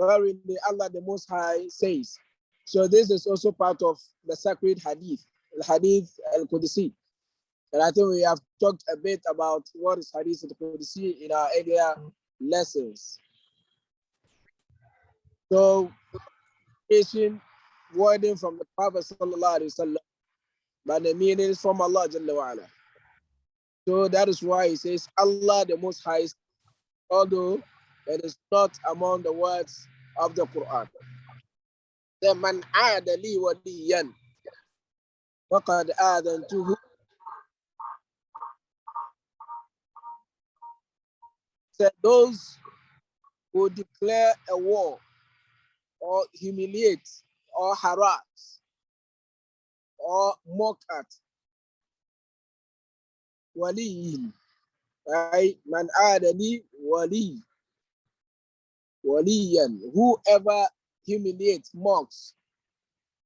wherein Allah the Most High says. So this is also part of the sacred hadith, the hadith al-Qudsi. And I think we have talked a bit about what is hadith al-Qudsi in our earlier lessons. So, wording from the Prophet sallallahu alaihi wasallam, but the meaning is from Allah Jalla wa Ala. So that is why he says Allah the Most High, although it is not among the words of the Quran. The man aada li waliyan faqad aadantuhu. So those who declare a war or humiliate or harass or mock at waliyin, right? Man aadali waliyan, whoever humiliates, mocks,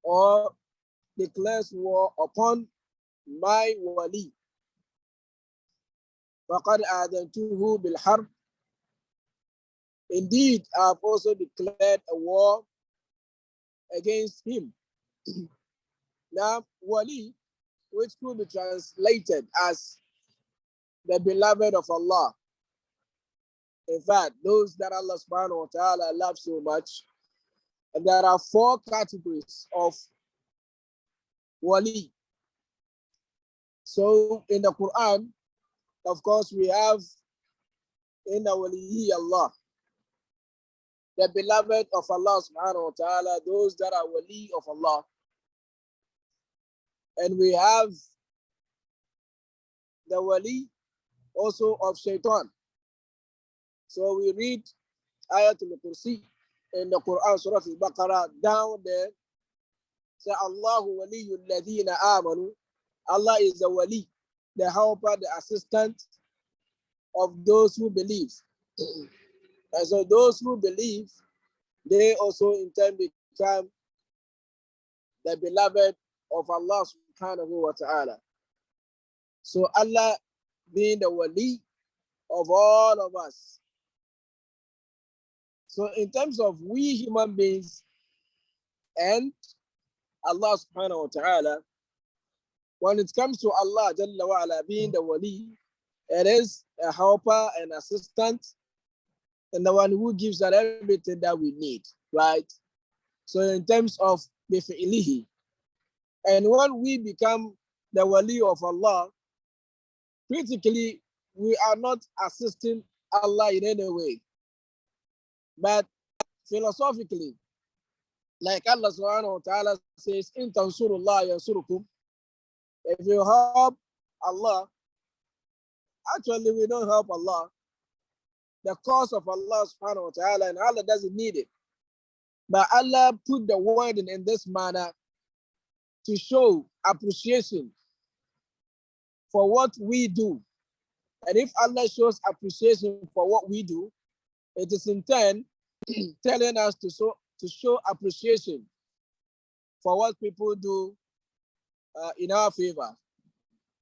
or declares war upon my wali. فَقَدْ آذَنْتُهُ بِالْحَرْبِ. Indeed, I have also declared a war against him. Now, wali, which could be translated as the beloved of Allah. In fact, those that Allah subhanahu wa ta'ala loves so much, and there are 4 categories of wali. So in the Quran, of course, we have inna waliyi Allah, the beloved of Allah subhanahu wa ta'ala, those that are wali of Allah. And we have the wali also of shaitan. So we read Ayatul Kursi in the Quran, Surah Al-Baqarah, down there. Say, Allahu waliyul ladina amanu. Allah is the wali, the helper, the assistant of those who believe. And so those who believe, they also in turn become the beloved of Allah subhanahu wa ta'ala. So Allah being the wali of all of us. So in terms of we human beings and Allah subhanahu wa ta'ala, when it comes to Allah Jalla wa Ala being the wali, it is a helper and assistant and the one who gives us everything that we need, right? So in terms of bifi'ilihi, and when we become the wali of Allah, critically, we are not assisting Allah in any way. But philosophically, like Allah subhanahu wa ta'ala says, in tansurullah yansurukum. If you help Allah, actually we don't help Allah. The cause of Allah subhanahu wa ta'ala, and Allah doesn't need it. But Allah put the word in this manner to show appreciation for what we do. And if Allah shows appreciation for what we do, it is in turn telling us to show appreciation for what people do in our favor.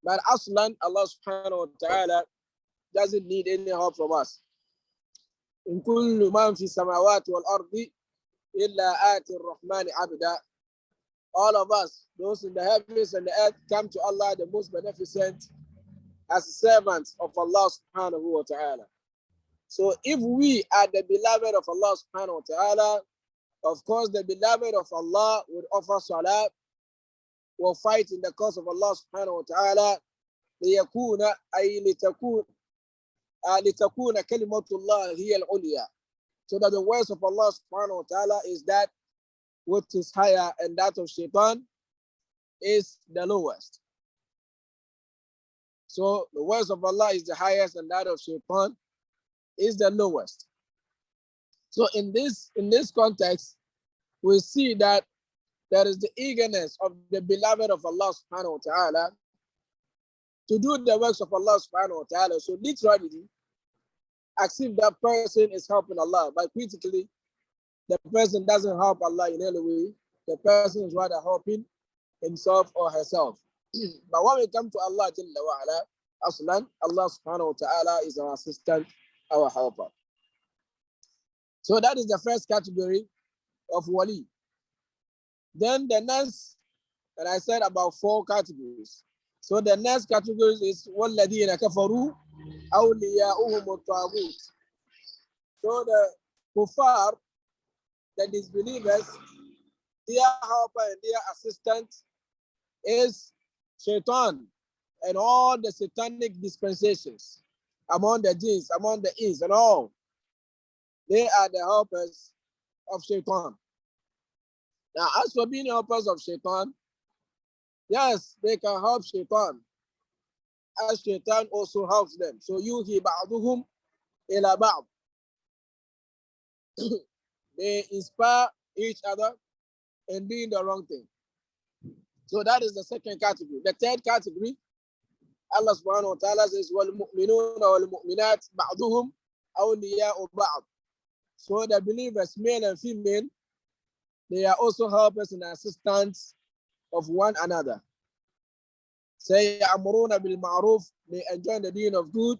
But Aslan, Allah subhanahu wa ta'ala doesn't need any help from us. In kullu man fi samawati wal ardi illa ati ar-Rahmani abda. All of us, those in the heavens and the earth, come to Allah, the most beneficent, as servants of Allah subhanahu wa ta'ala. So if we are the beloved of Allah subhanahu wa ta'ala, of course the beloved of Allah would offer salah, will fight in the cause of Allah subhanahu wa ta'ala, ليكون أي لتكون كلمة الله هي العليا. So that the words of Allah subhanahu wa ta'ala is that which is higher, and that of shaitan is the lowest. So the words of Allah is the highest, and that of shaitan is the lowest. So in this context, we see that there is the eagerness of the beloved of Allah subhanahu wa ta'ala to do the works of Allah subhanahu wa ta'ala. So literally, as if that person is helping Allah, but critically, the person doesn't help Allah in any way. The person is rather helping himself or herself. But when we come to Allah Jalla wa Ala, Aslan, Allah subhanahu wa ta'ala is our assistant, our helper. So that is the first category of wali. Then the next, and I said about 4 categories. So the next category is وَالَّذِينَ كَفَرُوا أَوْلِيَاؤُهُمُ الطَّاغُوتُ. So the kuffar, the disbelievers, their helper and their assistant is shaitan and all the satanic dispensations among the jinns, among the ins and all. They are the helpers of shaitan. Now, as for being helpers of shaitan, yes, they can help shaitan, as shaitan also helps them. So yuhi ba'duhum ila ba'd. They inspire each other in doing the wrong thing. So that is the second category. The third category, Allah subhanahu wa ta'ala says, وَالْمُؤْمِنُونَ وَالْمُؤْمِنَاتِ بَعْضُهُمْ أَوْلِيَاءُ بَعْضٍ. So the believers, male and female, they are also helpers and assistants of one another. Say, يَأْمُرُونَ بِالْمَعْرُوفِ, they enjoin the doing of good.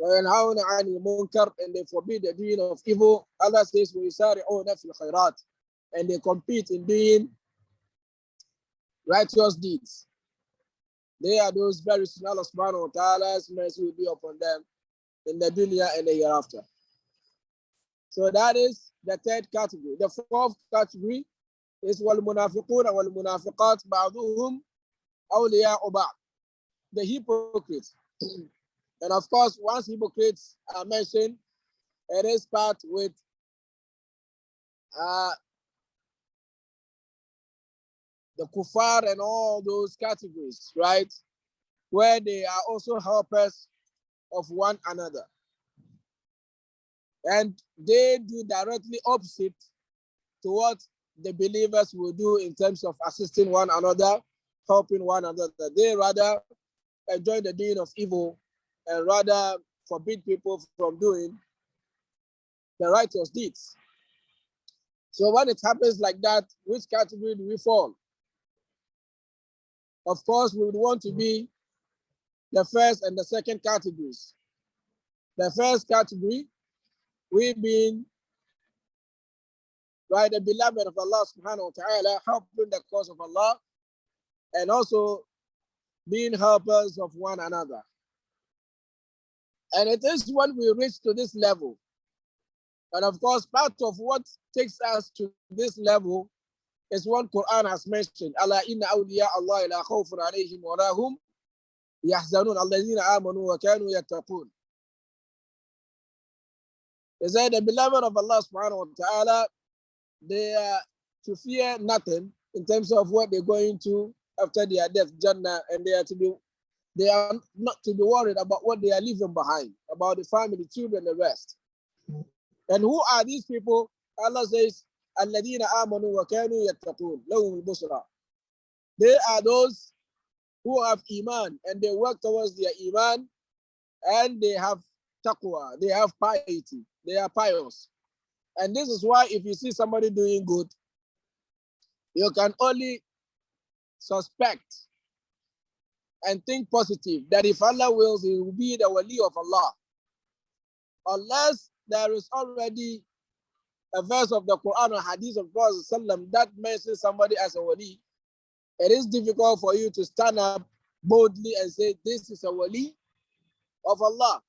وَيَنْهَوْنَ عَنِ الْمُنْكَرِ, and they forbid the doing of evil. Allah says, وَيُسَارِعُونَ فِي الْخَيْرَاتِ, and they compete in doing righteous deeds. They are those very soon Allah subhanahu wa ta'ala's mercy will be upon them in the dunya and the hereafter. So that is the third category. The fourth category is وَالْمُنَافِقُونَ وَالْمُنَافِقَاتِ بَعْضُهُمْ أَوْلِيَاءُ بَعْضٍ. The hypocrites. And of course, once hypocrites are mentioned, it is part with the kuffar and all those categories, right? Where they are also helpers of one another. And they do directly opposite to what the believers will do in terms of assisting one another, helping one another. They rather enjoy the doing of evil and rather forbid people from doing the righteous deeds. So when it happens like that, which category do we fall? Of course, we would want to be the first and the second categories. The first category, we being right, the beloved of Allah subhanahu wa ta'ala, helping the cause of Allah, and also being helpers of one another. And it is when we reach to this level. And of course, part of what takes us to this level is what Quran has mentioned. Ala inna awliya Allah la khawfun alayhim wa lahum yahzanun alladhina amanu wa kanu yattaqun. They say the beloved of Allah subhanahu wa ta'ala, they are to fear nothing in terms of what they're going to after their death, Jannah, and they are not to be worried about what they are leaving behind, about the family, children, the rest. And who are these people? Allah says, الَّذِينَ آمَنُوا وَكَانُوا يَتَّقُونَ لَهُمُ الْبُشْرَى. They are those who have iman and they work towards their iman and they have taqwa, they have piety, they are pious. And this is why if you see somebody doing good, you can only suspect and think positive that if Allah wills, he will be the wali of Allah. Unless there is already a verse of the Quran or Hadith of Prophet ﷺ that mentions somebody as a wali, it is difficult for you to stand up boldly and say, this is a wali of Allah.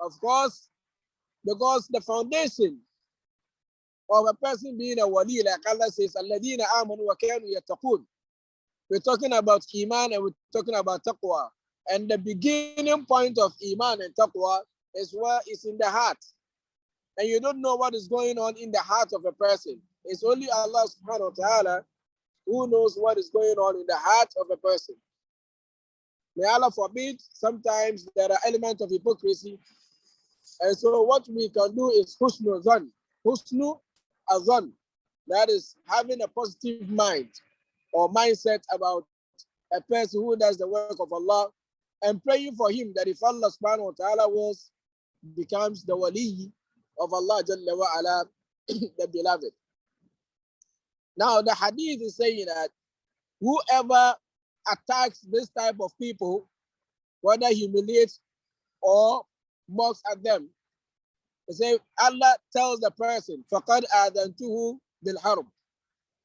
Of course, because the foundation of a person being a wali, like Allah says, الَّذِينَ آمَنُوا وَكَانُوا يَتَّقُونَ. We're talking about iman and we're talking about taqwa. And the beginning point of iman and taqwa is where it's in the heart. And you don't know what is going on in the heart of a person. It's only Allah subhanahu wa ta'ala who knows what is going on in the heart of a person. May Allah forbid, sometimes there are elements of hypocrisy. And so what we can do is husnu azan. Husnu azan. That is having a positive mind or mindset about a person who does the work of Allah and praying for him that if Allah subhanahu wa ta'ala wills, becomes the wali of Allah Jalla wa ala, the beloved. Now the hadith is saying that whoever attacks this type of people, whether humiliates or mocks at them, They say Allah tells the person, فَقَدْ آذَنْتُهُ بِالْحَرْبِ,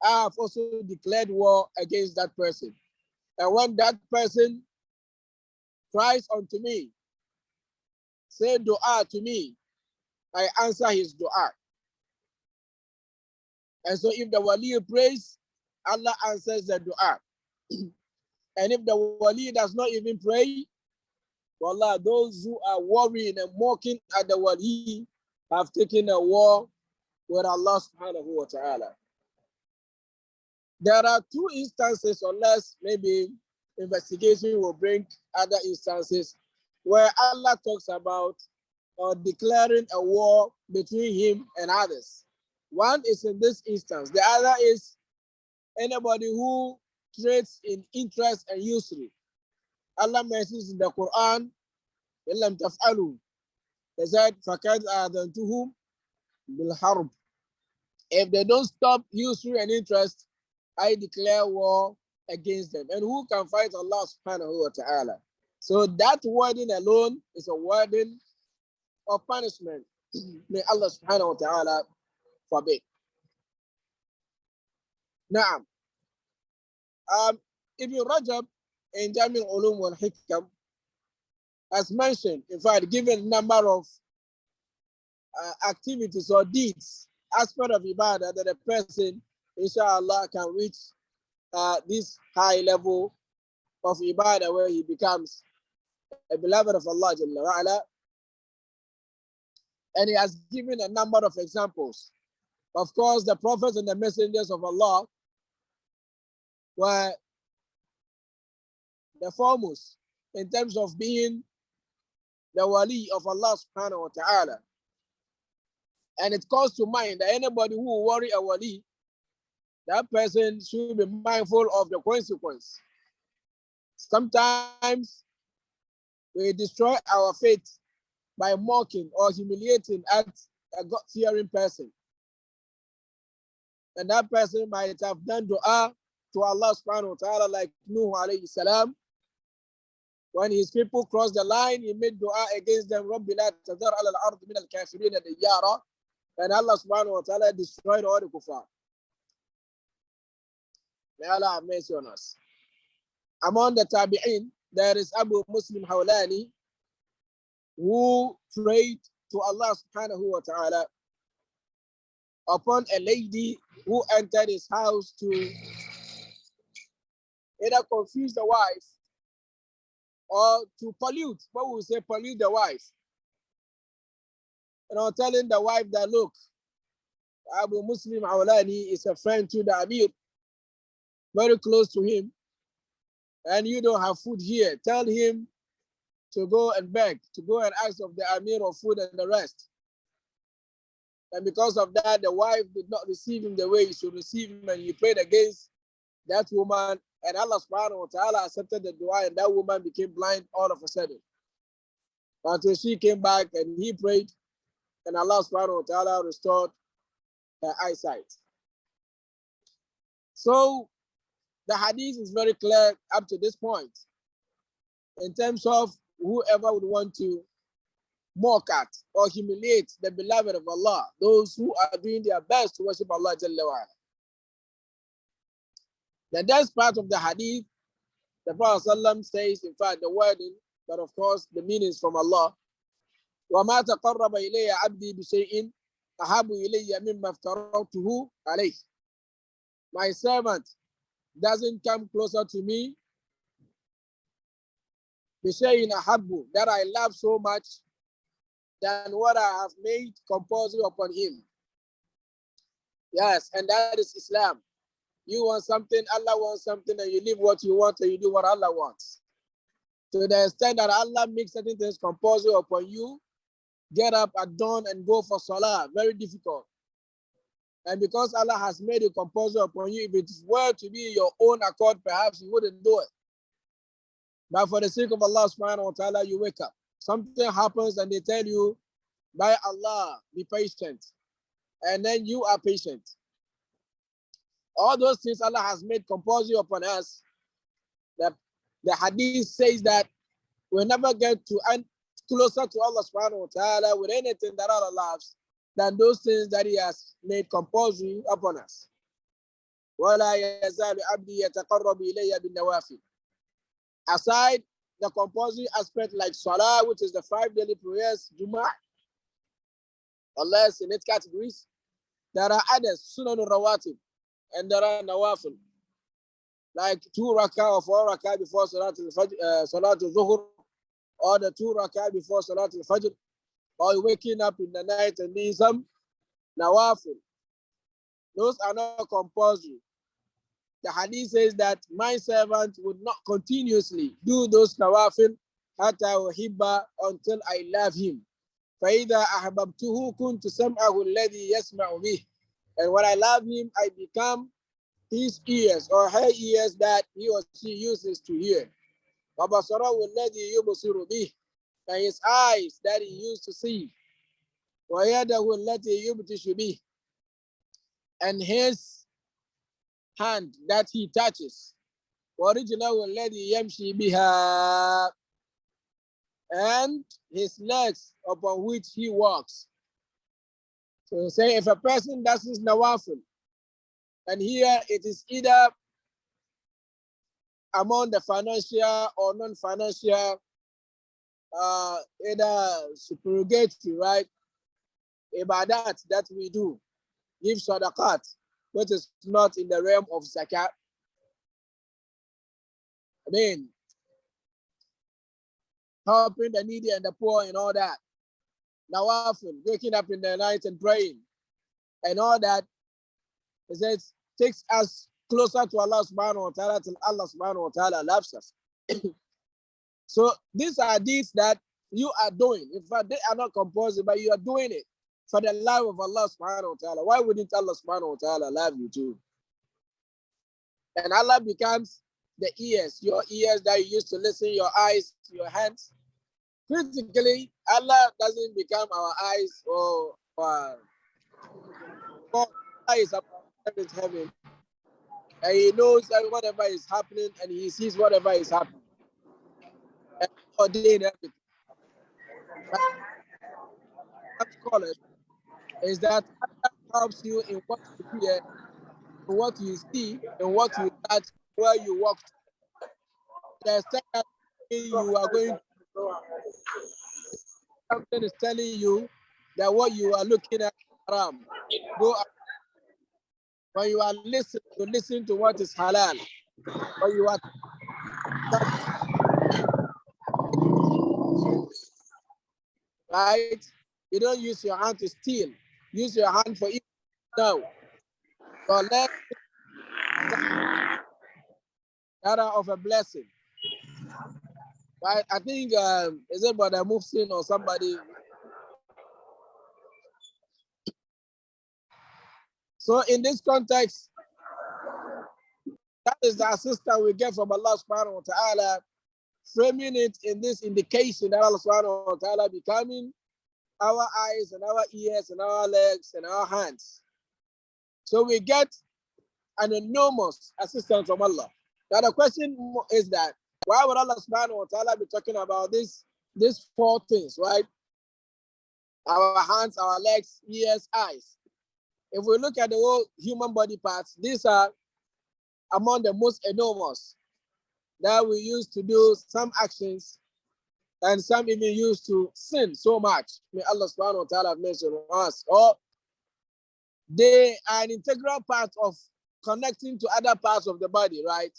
I have also declared war against that person. And when that person cries unto me, say dua to me, I answer his dua. And so if the wali prays, Allah answers the dua. And if the wali does not even pray, wallah, those who are worrying and mocking at the wali have taken a war with Allah subhanahu wa ta'ala. There are two instances, unless maybe investigation will bring other instances, where Allah talks about declaring a war between him and others. One is in this instance. The other is anybody who trades in interest and usury. Allah mentions in the Quran, إِلَّمْ تَفْعَلُوا, He said, فَقَدْ آذَنْتُهُمْ بِالْحَرْبِ. If they don't stop usury and interest, I declare war against them. And who can fight Allah subhanahu wa ta'ala? So that wording alone is a wording of punishment. May Allah subhanahu wa ta'ala forbid. Now, Ibn Rajab in Jami' al-Ulum wal-Hikam has mentioned, in fact, given a number of activities or deeds, aspect of ibadah that a person, inshallah, can reach this high level of ibadah where he becomes a beloved of Allah Jalla wa Ala. And he has given a number of examples. Of course, the prophets and the messengers of Allah were the foremost in terms of being the wali of Allah subhanahu wa ta'ala. And it calls to mind that anybody who will worry a wali, that person should be mindful of the consequence. Sometimes we destroy our faith by mocking or humiliating at a God-fearing person. And that person might have done dua to Allah subhanahu wa ta'ala like Nuh alayhi salam. When his people crossed the line, he made dua against them, رَبِّ لَا تَذَرْ عَلَى الْأَرْضِ مِنَ الْكَافِرِينَ دِيَّارًا. And Allah subhanahu wa ta'ala destroyed all the kuffar. May Allah have mercy on us. Among the tabi'in, there is Abu Muslim Hawlani, who prayed to Allah subhanahu wa ta'ala upon a lady who entered his house to either confuse the wife or to pollute. What we say, pollute the wife. Telling the wife that, look, Abu Muslim Awlani is a friend to the Amir, very close to him, and you don't have food here. Tell him to go and beg, to go and ask of the Amir of food and the rest. And because of that, the wife did not receive him the way he should receive him, and he prayed against that woman, and Allah subhanahu wa ta'ala accepted the dua, and that woman became blind all of a sudden. Until she came back and he prayed, and Allah subhanahu wa ta'ala restored her eyesight. So the hadith is very clear up to this point in terms of whoever would want to mock at or humiliate the beloved of Allah, those who are doing their best to worship Allah Jalla wa Ala. The next part of the hadith, the Prophet ﷺ says, in fact, the wording, but of course the meaning is from Allah. وَمَا تَقَرَّبَ إِلَيَّ عَبْدِي بِشَيْءٍ أَحَبُّ إِلَيَّ مِمَّا افْتَرَضْتُهُ عَلَيْهِ. My servant doesn't come closer to me بِشَيْءٍ أَحَبُّ, that I love so much, than what I have made compulsory upon him. Yes, and that is Islam. You want something, Allah wants something, and you leave what you want and you do what Allah wants. To the extent that Allah makes certain things compulsory upon you, get up at dawn and go for salah, very difficult. And because Allah has made it compulsory upon you, if it were to be your own accord, perhaps you wouldn't do it. But for the sake of Allah subhanahu wa ta'ala, you wake up. Something happens and they tell you, by Allah, be patient. And then you are patient. All those things Allah has made compulsory upon us. The hadith says that we never get to closer to Allah subhanahu wa ta'ala with anything that Allah loves than those things that He has made compulsory upon us. وَلَا يَزَالُ عَبْدِي يَتَقَرَّبُ إِلَيَّ بِالنَّوَافِلِ. Aside the compulsory aspect like Salah, which is the 5 daily prayers, Jum'ah, unless in its categories, there are others, Sunan al-Rawatib, and there are Nawafil, like 2 rakah or 4 rakah before Salat al-Dhuhr, or the 2 rakah before Salat al-Fajr, or waking up in the night and doing some Nawafil. Those are not compulsory. The hadith says that my servant would not continuously do those nawafil hatta uhibba, until I love him. فَإِذَا أَحْبَبْتُهُ كُنْتُ سَمْعَهُ الَّذِي يَسْمَعُ بِهِ. And when I love him, I become his ears or her ears that he or she uses to hear. وَبَصَرَهُ الَّذِي يُبْصِرُ بِهِ. And his eyes that he used to see. وَيَدَهُ الَّتِي يُبْتِشُ بِهِ. And his hand that he touches. وَرِجْلَهُ الَّذِي يَمْشِي بِهَا. And his legs upon which he walks. So say if a person does his nawafil, and here it is either among the financial or non-financial, either supererogatory, right? Ibadat that we do, give sadaqat, which is not in the realm of zakat. I mean, helping the needy and the poor and all that. Nawafil, waking up in the night and praying and all that. It says, takes us closer to Allah subhanahu wa ta'ala till Allah subhanahu wa ta'ala loves us. So these are deeds that you are doing. In fact, they are not compulsory, but you are doing it for the love of Allah subhanahu wa ta'ala. Why wouldn't Allah subhanahu wa ta'ala love you too? And Allah becomes the ears, your ears that you used to listen, your eyes, your hands. Critically, Allah doesn't become our eyes or eyes above heaven. And He knows that whatever is happening and He sees whatever is happening. And He ordained everything. Scholars is that Allah helps you in what you hear, in what you see, in what you touch, where you walk. There's you are going to, something is telling you that what you are looking at haram. Go when you are listening, you listen to what is halal. When you are right, you don't use your hand to steal. Use your hand for evil. No. Your leg that are of a blessing. Right? I think is it Brother Muhsin or somebody? So in this context, that is the assistance we get from Allah subhanahu wa ta'ala, framing it in this indication that Allah subhanahu wa ta'ala becoming our eyes and our ears and our legs and our hands. So we get an enormous assistance from Allah. Now the question is that why would Allah subhanahu wa ta'ala be talking about these 4 things, right? Our hands, our legs, ears, eyes. If we look at the whole human body parts, these are among the most enormous that we use to do some actions and some even used to sin so much. May Allah subhanahu wa ta'ala have mercy on us. Or they are an integral part of connecting to other parts of the body, right?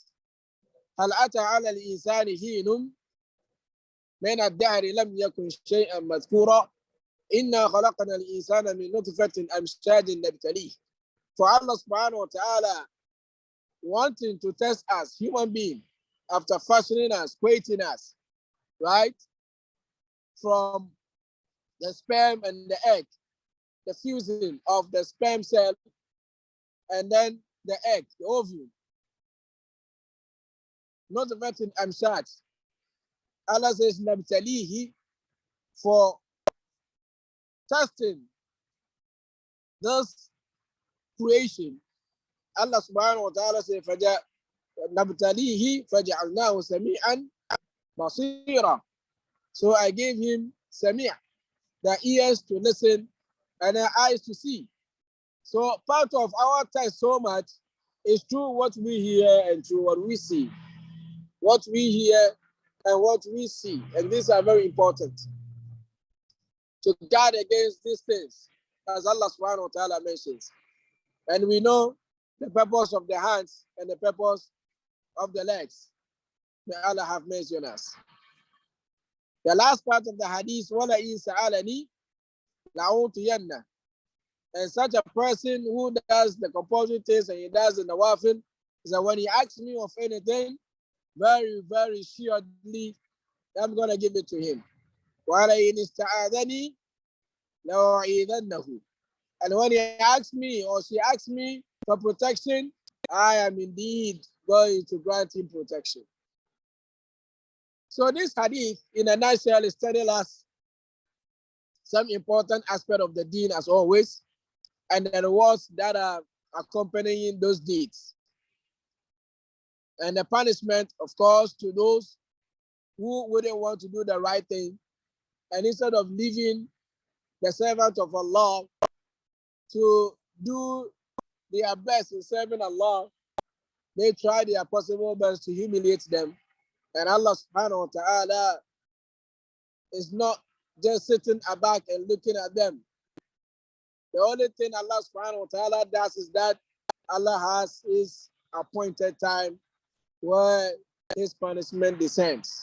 هل أتى على الإنسان حين من الدهر لم يكن شيئا مذكورا إنا خلقنا الإنسان من نطفة أمشاج نبتليه. For Allah subhanahu wa ta'ala wanting to test us, human being, after fashioning us, creating us, right? From the sperm and the egg, the fusing of the sperm cell, and then the egg, the ovule. Not a vetting amshad. Allah says, Nabtalihi, for testing this creation. Allah subhanahu wa ta'ala says, Nabtalihi faja'alnahu sami'an basira. So I gave him Samia, the ears to listen and the eyes to see. So part of our test so much is through what we hear and through what we see. What we hear and what we see. And these are very important to guard against these things, as Allah subhanahu wa ta'ala mentions. And we know the purpose of the hands and the purpose of the legs. May Allah have mercy on us. The last part of the hadith, وَلَئِن سَأَلَنِي لَأُعْطِيَنَّهُ. And such a person who does the compulsory things and he does the nawafil, is that when he asks me of anything, very, very surely I'm going to give it to him. وَلَئِنِ اسْتَعَاذَنِي لَأُعِيذَنَّهُ. And when he asks me or she asks me for protection, I am indeed going to grant him protection. So this hadith, in a nutshell, is telling us some important aspect of the deen as always, and the rewards that are accompanying those deeds. And the punishment, of course, to those who wouldn't want to do the right thing, and instead of leaving the servant of Allah to do their best in serving Allah, they try their possible best to humiliate them. And Allah subhanahu wa ta'ala is not just sitting back and looking at them. The only thing Allah subhanahu wa ta'ala does is that Allah has his appointed time where his punishment descends.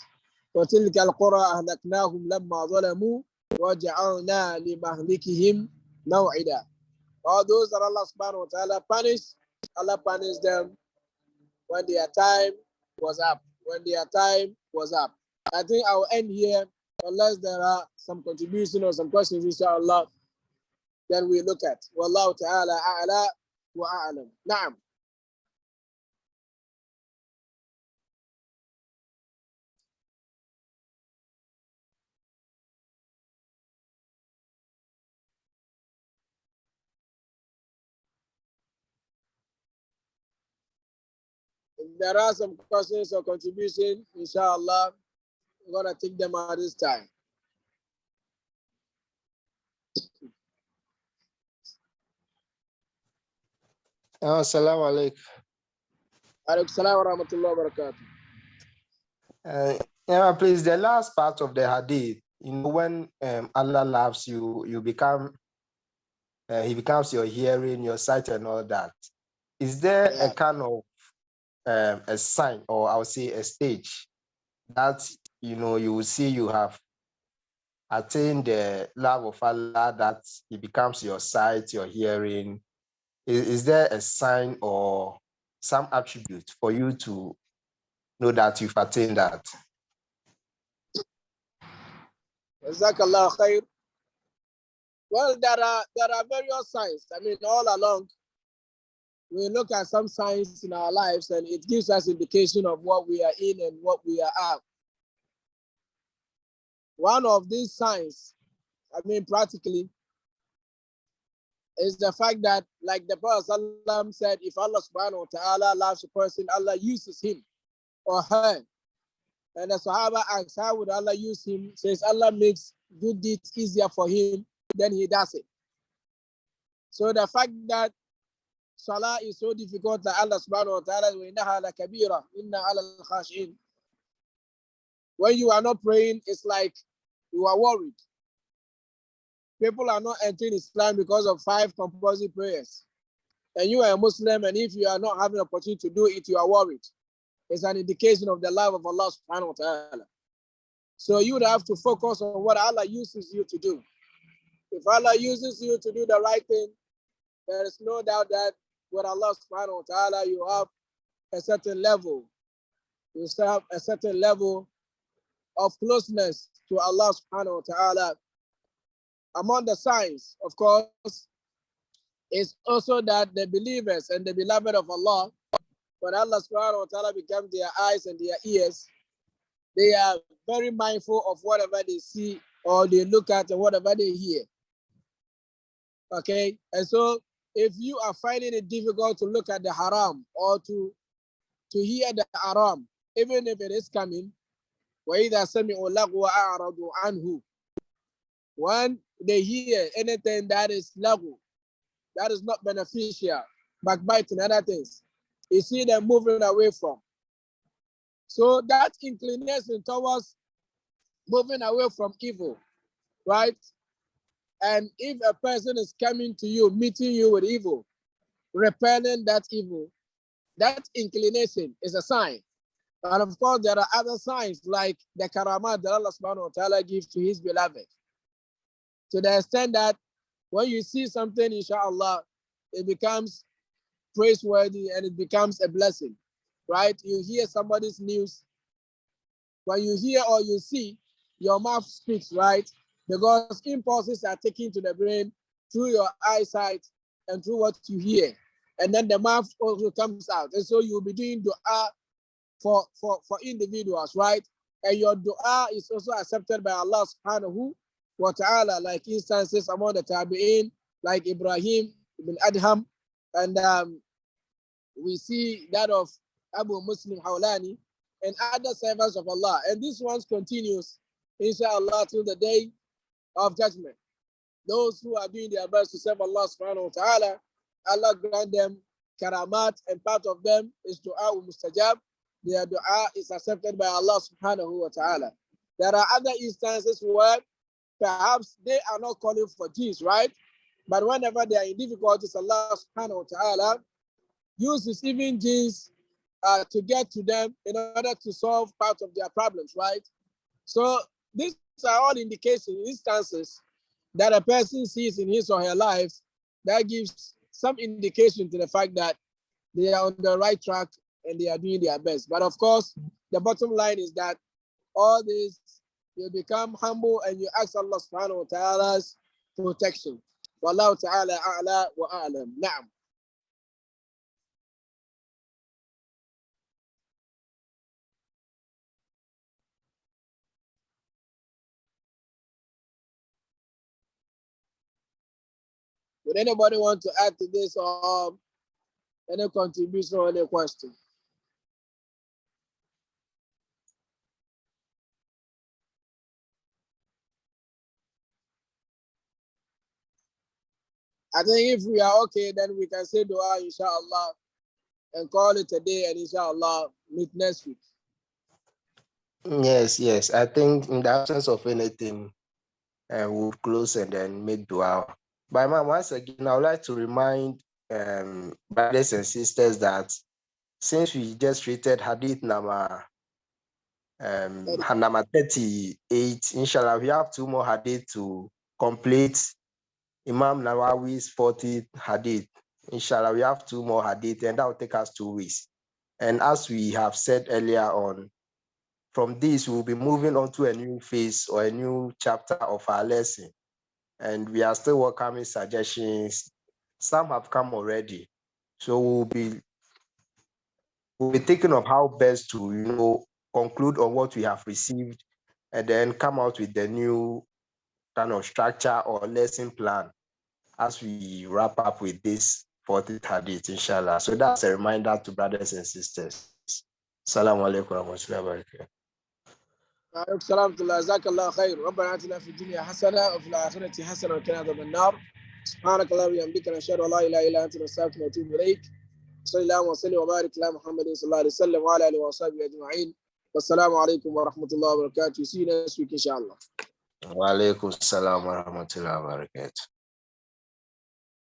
وَتِلْكَ الْقُرَىٰ أَهْلَكْنَاهُمْ لَمَّا ظَلَمُوا وَجَعَلْنَا لِمَهْلِكِهِمْ مَوْعِدًا. All those that Allah subhanahu wa ta'ala punished, Allah punished them when their time was up. When their time was up. I think I'll end here unless there are some contribution or some questions, inshallah, then we look at. Wallahu ta'ala a'la wa a'lam. Na'am. If there are some questions or contribution, inshallah, we're going to take them at this time. Assalamu alaikum. Alaikum salam wa rahmatullahi wa barakatuh. Yeah, please, the last part of the hadith, when Allah loves you, you become, he becomes your hearing, your sight, and all that. Is there a kind of a sign, or I would say a stage, that you will see you have attained the love of Allah, that he becomes your sight, your hearing? Is there a sign or some attribute for you to know that you've attained that? Jazakallah khair. Well, there are various signs. I mean, all along, we look at some signs in our lives and it gives us indication of what we are in and what we are out. One of these signs, I mean, practically, is the fact that, like the Prophet ﷺ said, if Allah subhanahu wa ta'ala loves a person, Allah uses him or her. And the Sahaba asks, how would Allah use him? Says Allah makes good deeds easier for him, then he does it. So the fact that Salah is so difficult that Allah subhanahu wa ta'ala, وَإِنَّهَا لَكَبِيرَةٌ إِنَّ عَلَى الْخَاشِعِينَ. When you are not praying, it's like you are worried. People are not entering Islam because of 5 compulsory prayers. And you are a Muslim, and if you are not having an opportunity to do it, you are worried. It's an indication of the love of Allah subhanahu wa ta'ala. So you would have to focus on what Allah uses you to do. If Allah uses you to do the right thing, there is no doubt that with Allah subhanahu wa ta'ala, you have a certain level. You have a certain level of closeness to Allah subhanahu wa ta'ala. Among the signs, of course, is also that the believers and the beloved of Allah, when Allah subhanahu wa ta'ala becomes their eyes and their ears, they are very mindful of whatever they see or they look at and whatever they hear. Okay? And so if you are finding it difficult to look at the haram or to hear the haram, even if it is coming, وَإِذَا سَمِعُوا لَغْوَ أَعْرَضُوا عَنْهُ. when they hear anything that is lagu, that is not beneficial, backbiting, other things, you see them moving away from. So that inclination towards moving away from evil, right? And if a person is coming to you, meeting you with evil, repelling that evil, that inclination is a sign. And of course, there are other signs like the karamat that Allah subhanahu wa ta'ala gives to his beloved. To the extent that when you see something, inshallah, it becomes praiseworthy and it becomes a blessing, right? You hear somebody's news. When you hear or you see, your mouth speaks, right? Because impulses are taken to the brain through your eyesight and through what you hear. And then the mouth also comes out. And so you'll be doing dua for individuals, right? And your dua is also accepted by Allah subhanahu wa ta'ala, like instances among the tabi'in, like Ibrahim ibn Adham, and we see that of Abu Muslim Hawlani and other servants of Allah. And this one continues, inshallah, till the day of judgment. Those who are doing their best to serve Allah subhanahu wa ta'ala, Allah grant them karamat, and part of them is dua mustajab. Their dua is accepted by Allah subhanahu wa ta'ala. There are other instances where perhaps they are not calling for peace, right? But whenever they are in difficulties, Allah subhanahu wa ta'ala uses even jinns to get to them in order to solve part of their problems, right? So these are all indications, instances that a person sees in his or her life that gives some indication to the fact that they are on the right track and they are doing their best. But of course, the bottom line is that all this, you become humble and you ask Allah subhanahu wa ta'ala's protection. Wallahu ta'ala a'la wa a'lam. Na'am. Would anybody want to add to this or any contribution or any question? I think if we are okay, then we can say dua, inshallah, and call it a day, and inshallah, meet next week. Yes. I think in the absence of anything, we'll close and then make dua. But once again, I would like to remind brothers and sisters that since we just treated Hadith number 38, inshallah, we have 2 more Hadith to complete Imam Nawawi's 40th Hadith. Inshallah, we have 2 more Hadith, and that will take us 2 weeks. And as we have said earlier on, from this, we'll be moving on to a new phase or a new chapter of our lesson. And we are still welcoming suggestions. Some have come already. So we'll be thinking of how best to, conclude on what we have received and then come out with the new kind of structure or lesson plan as we wrap up with this 40th Hadith, inshallah. So that's a reminder to brothers and sisters. Assalamu alaikum wa rahmatullahi wa barakatuh. وعليكم السلام ورحمة الله. جزاك الله خير. ربنا آتنا في الدنيا حسنة وفي الآخرة حسنة وقنا عذاب النار. سبحانك اللهم وبحمدك نشهد أن لا إله إلا أنت نستغفرك ونتوب إليك. صلى الله وسلم وبارك على محمد صلى الله عليه وسلم وعلى آله وصحبه أجمعين. والسلام عليكم ورحمة الله وبركاته. See you next week, inshallah. Wa alaikum salam wa rahmatullahi wa barakatuh.